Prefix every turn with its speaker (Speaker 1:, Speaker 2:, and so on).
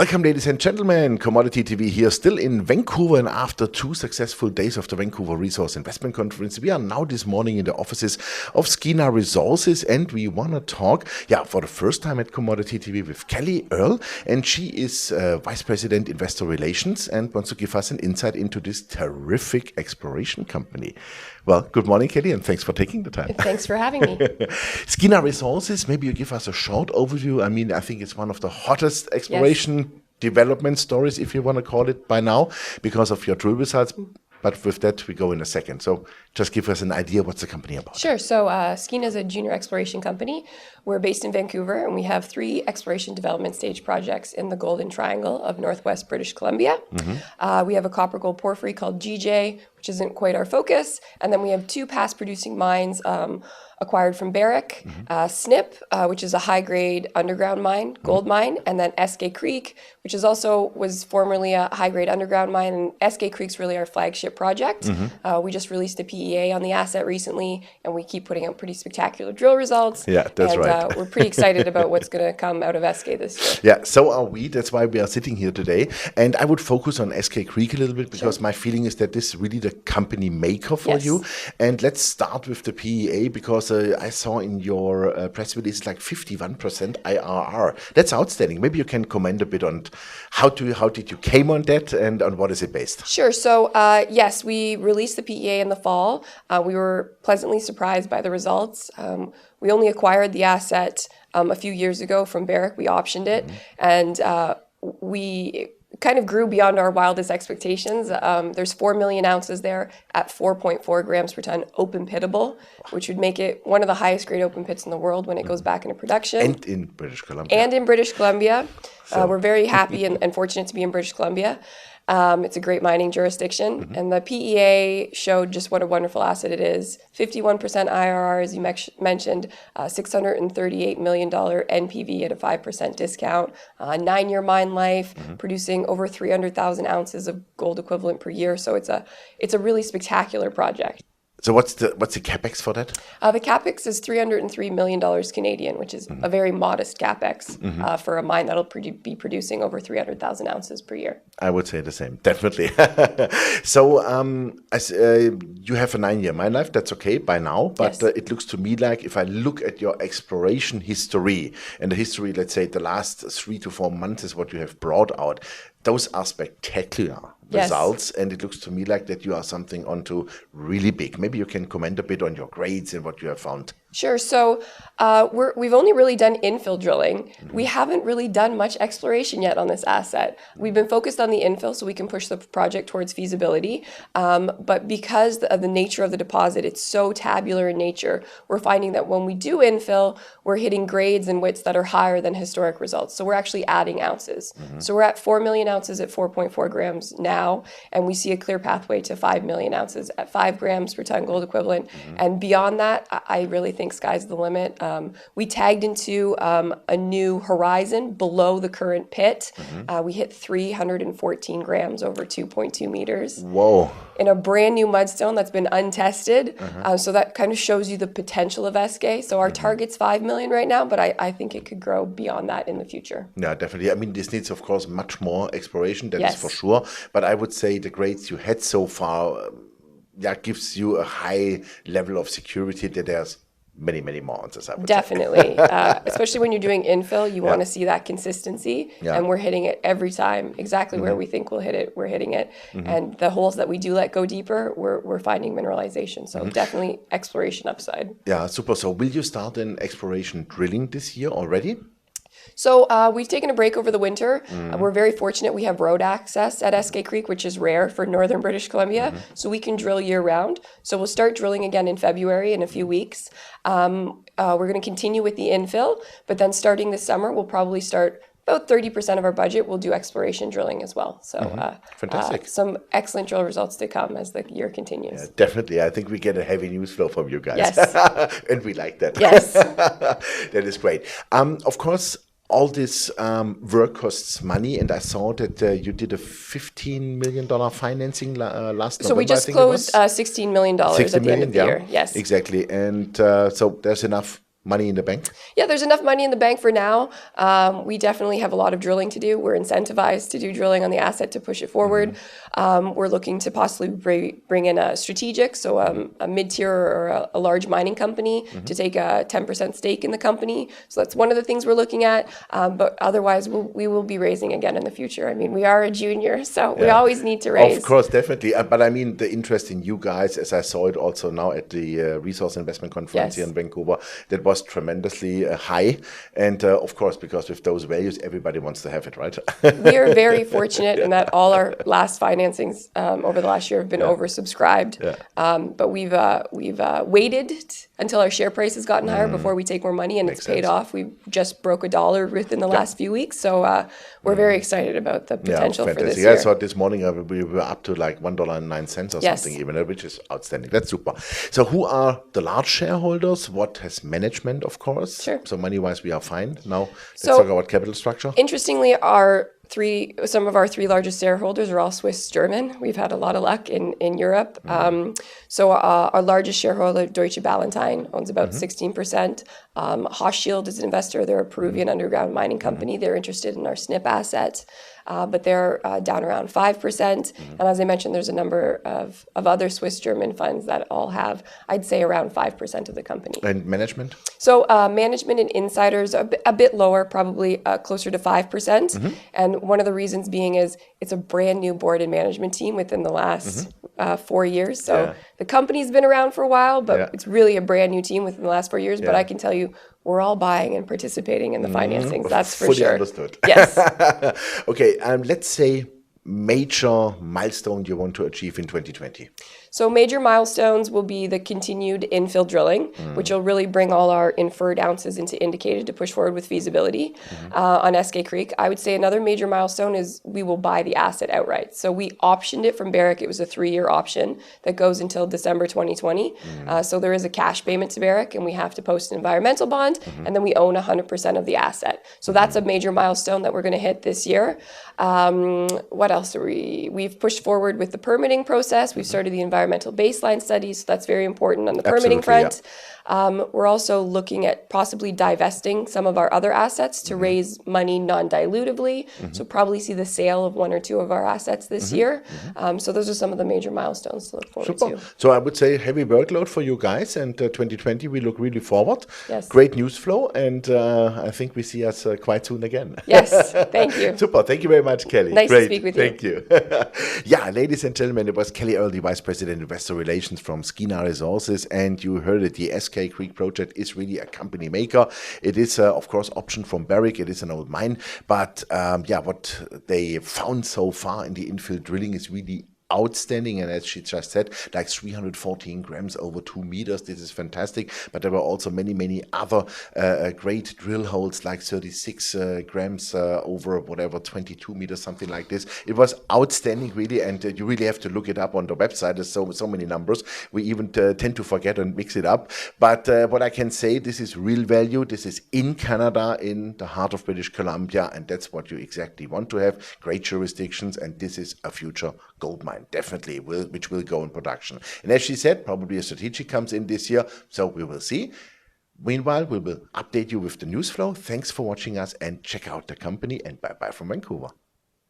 Speaker 1: Welcome, ladies and gentlemen. Commodity TV here, still in Vancouver, and after 2 successful days of the Vancouver Resource Investment Conference, we are now this morning in the offices of Skeena Resources, and we want to talk, for the first time at Commodity TV with Kelly Earle, and she is Vice President Investor Relations and wants to give us an insight into this terrific exploration company. Well, good morning, Kelly, and thanks for taking the time.
Speaker 2: Thanks for having me.
Speaker 1: Skeena Resources, maybe you give us a short overview. I mean, I think it's one of the hottest exploration development stories, if you want to call it by now, because of your drill results. But with that, we go in a second. So just give us an idea what's the company about.
Speaker 2: Sure. So Skeena is a junior exploration company. We're based in Vancouver, and we have 3 exploration development stage projects in the Golden Triangle of Northwest British Columbia. We have a copper gold porphyry called GJ, which isn't quite our focus. And then we have 2 past producing mines acquired from Barrick, Snip, which is a high-grade underground mine, gold mine, and then Eskay Creek, which is was formerly a high-grade underground mine. And Eskay Creek's really our flagship project. We just released a PEA on the asset recently, and we keep putting out pretty spectacular drill results.
Speaker 1: Yeah, that's right.
Speaker 2: We're pretty excited about what's going to come out of Eskay this year.
Speaker 1: Yeah, so are we. That's why we are sitting here today. And I would focus on Eskay Creek a little bit, because my feeling is that this is really the company maker for you. And let's start with the PEA, because I saw in your press release like 51% IRR. That's outstanding. Maybe you can comment a bit on how did you came on that, and on what is it based?
Speaker 2: Sure. So yes, we released the PEA in the fall. We were pleasantly surprised by the results. We only acquired the asset a few years ago from Barrick. We optioned it, and we kind of grew beyond our wildest expectations. There's 4 million ounces there at 4.4 grams per ton open pittable, which would make it one of the highest grade open pits in the world when it goes back into production.
Speaker 1: And in British Columbia.
Speaker 2: We're very happy and fortunate to be in British Columbia. It's a great mining jurisdiction, and the PEA showed just what a wonderful asset it is. 51% IRR, as you mentioned, $638 million NPV at a 5% discount, 9-year mine life, producing over 300,000 ounces of gold equivalent per year. So it's a really spectacular project.
Speaker 1: So what's the capex for that?
Speaker 2: The capex is $303 million Canadian, which is a very modest capex for a mine that'll be producing over 300,000 ounces per year.
Speaker 1: I would say the same, definitely. So as you have a 9-year mine life, that's okay by now, but it looks to me like, if I look at your exploration history, and the history, let's say the last 3 to 4 months is what you have brought out, those are spectacular results, and it looks to me like that you are something onto really big. Maybe you can comment a bit on your grades and what you have found.
Speaker 2: Sure. So we've only really done infill drilling. We haven't really done much exploration yet on this asset. We've been focused on the infill so we can push the project towards feasibility. But because of the nature of the deposit, it's so tabular in nature, we're finding that when we do infill, we're hitting grades and widths that are higher than historic results. So we're actually adding ounces. So we're at 4 million ounces at 4.4 grams now, and we see a clear pathway to 5 million ounces at 5 grams per ton gold equivalent. And beyond that, I really think sky's the limit. We tagged into a new horizon below the current pit. We hit 314 grams over 2.2 meters.
Speaker 1: Whoa.
Speaker 2: In a brand new mudstone that's been untested. So that kind of shows you the potential of Eskay. So our target's 5 million right now, but I think it could grow beyond that in the future.
Speaker 1: Yeah, definitely. I mean, this needs, of course, much more exploration, that is for sure. But I would say the grades you had so far, gives you a high level of security that there's many more answers, I would
Speaker 2: Definitely. Especially when you're doing infill, you want to see that consistency, and we're hitting it every time. Exactly where we think we'll hit it, we're hitting it. And the holes that we do let go deeper, we're finding mineralization. So definitely exploration upside.
Speaker 1: Yeah, super. So will you start an exploration drilling this year already?
Speaker 2: So we've taken a break over the winter. We're very fortunate we have road access at Eskay Creek, which is rare for northern British Columbia. So we can drill year round. So we'll start drilling again in February in a few weeks. We're going to continue with the infill, but then starting this summer, we'll probably start about 30% of our budget. We'll do exploration drilling as well. So
Speaker 1: fantastic.
Speaker 2: Some excellent drill results to come as the year continues.
Speaker 1: Yeah, definitely. I think we get a heavy news flow from you guys.
Speaker 2: Yes.
Speaker 1: And we like that.
Speaker 2: Yes.
Speaker 1: That is great. Of course, all this work costs money, and I saw that you did a $15 million financing last November.
Speaker 2: So we just closed $16 million at the end of the year. Yes,
Speaker 1: exactly. And so there's enough money in the bank?
Speaker 2: Yeah, there's enough money in the bank for now. We definitely have a lot of drilling to do. We're incentivized to do drilling on the asset to push it forward. We're looking to possibly bring in a strategic, so a mid-tier or a large mining company to take a 10% stake in the company. So that's one of the things we're looking at. But otherwise, we will be raising again in the future. I mean, we are a junior, so we always need to raise.
Speaker 1: Of course, definitely. But I mean, the interest in you guys, as I saw it also now at the Resource Investment Conference here in Vancouver, that was tremendously high. And of course, because with those values, everybody wants to have it, right?
Speaker 2: We are very fortunate in that all our last financings over the last year have been oversubscribed. But we've waited until our share price has gotten higher before we take more money, and it's paid off. We just broke $1 within the last few weeks. So we're very excited about the potential for this year.
Speaker 1: I saw this morning we were up to like $1.09 or something even, which is outstanding. That's super. So who are the large shareholders? What has management, of course?
Speaker 2: Sure.
Speaker 1: So money-wise, we are fine. Now let's talk about capital structure.
Speaker 2: Interestingly, some of our three largest shareholders are all Swiss German. We've had a lot of luck in Europe. So our largest shareholder, Deutsche Ballantine, owns about 16%. Hochschild is an investor. They're a Peruvian underground mining company. They're interested in our Snip asset. But they're down around 5%. And as I mentioned, there's a number of other Swiss German funds that all have, I'd say, around 5% of the company.
Speaker 1: And management?
Speaker 2: So management and insiders are a bit lower, probably closer to 5%. And one of the reasons being is it's a brand new board and management team within the last 4 years. So the company's been around for a while, but it's really a brand new team within the last 4 years. But I can tell you, we're all buying and participating in the financings. That's for
Speaker 1: fully
Speaker 2: sure.
Speaker 1: Understood.
Speaker 2: Yes.
Speaker 1: Okay. Let's say major milestone you want to achieve in 2020.
Speaker 2: So major milestones will be the continued infill drilling, which will really bring all our inferred ounces into indicated to push forward with feasibility on Eskay Creek. I would say another major milestone is we will buy the asset outright. So we optioned it from Barrick. It was a 3-year option that goes until December 2020. So there is a cash payment to Barrick, and we have to post an environmental bond, and then we own 100% of the asset. So that's a major milestone that we're going to hit this year. What else are we've pushed forward with the permitting process. We've started the environmental baseline studies, so that's very important on the permitting front. We're also looking at possibly divesting some of our other assets to raise money non-dilutively. So probably see the sale of 1 or 2 of our assets this year. So those are some of the major milestones to look forward to.
Speaker 1: So I would say heavy workload for you guys, and 2020 we look really forward.
Speaker 2: Yes.
Speaker 1: Great news flow, and I think we see us quite soon again.
Speaker 2: Yes, thank you.
Speaker 1: Super, thank you very much, Kelly.
Speaker 2: Nice to speak with you.
Speaker 1: Thank you. Yeah, ladies and gentlemen, it was Kelly Earle, the Vice President Investor Relations from Skeena Resources, and you heard it, the Eskay Creek project is really a company maker. It is, of course, option from Barrick. It is an old mine, but what they found so far in the infill drilling is really outstanding, and as she just said, like 314 grams over 2 meters. This is fantastic. But there were also many other great drill holes, like 36 grams over whatever 22 meters, something like this. It was outstanding, really, and you really have to look it up on the website. There's so many numbers. We even tend to forget and mix it up. But what I can say, this is real value. This is in Canada, in the heart of British Columbia, and that's what you exactly want to have. Great jurisdictions, and this is a future gold mine, definitely, which will go in production. And as she said, probably a strategic comes in this year, so we will see. Meanwhile, we will update you with the news flow. Thanks for watching us, and check out the company, and bye-bye from Vancouver.